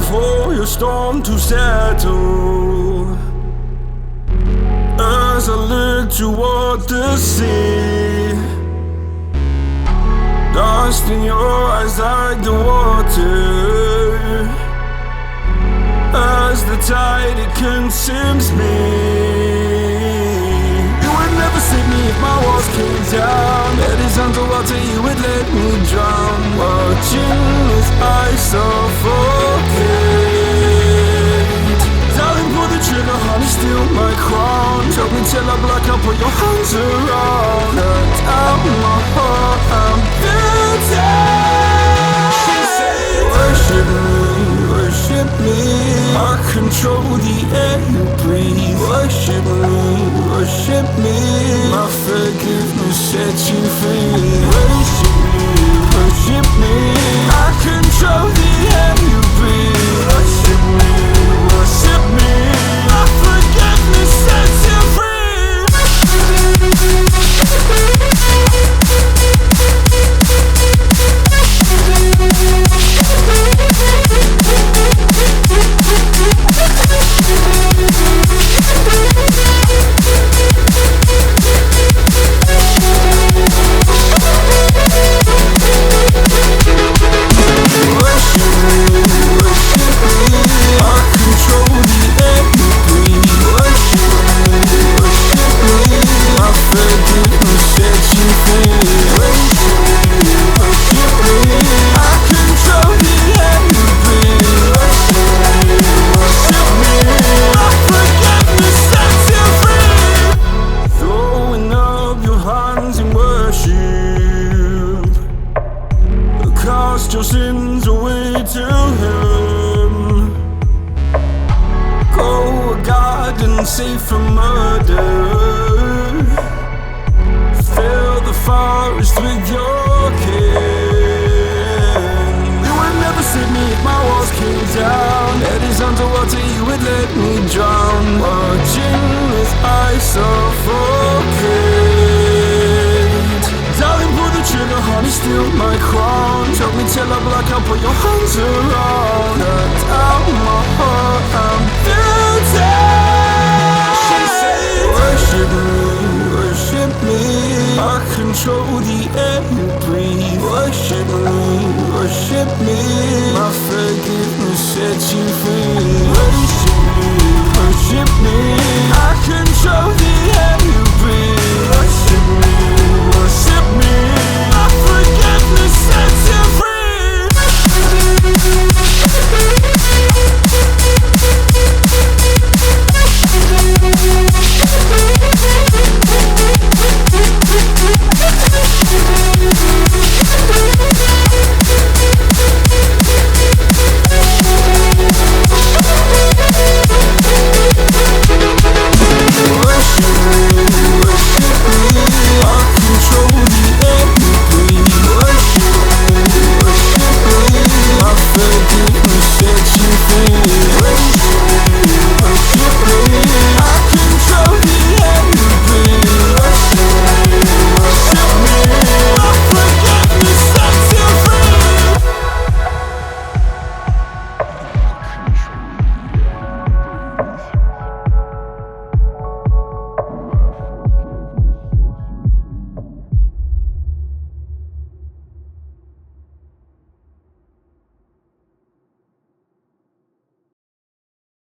for your storm to settle. As I look toward the sea, dust in your eyes like the water. As the tide, it consumes me. You would never save me if my walls came down. Head is underwater, you would let me drown. Watching as I suffocate. Darling, pull the trigger, honey, steal my crown. Choke me till I black out, put your hands around. Cut out my heart, I'm guilty. She said, worship me, worship me. I control the air you breathe. Worship me, worship me. My forgiveness sets you free. Worship me, worship me. I control the air you breathe. Worship me, worship me. My forgiveness sets you free. Cast your sins away to Him. Go a garden safe from murder. Fill the forest with your kin. You would never save me if my walls came down. Head is underwater, you would let me drown. Watching as I suffocate. Darling, pull the trigger, honey, steal my crown. Choke me till I black out, put your hands around. Cut out my heart, I'm guilty. She said, worship me, worship me. I control the air you breathe. Worship me, worship me. My forgiveness sets you free.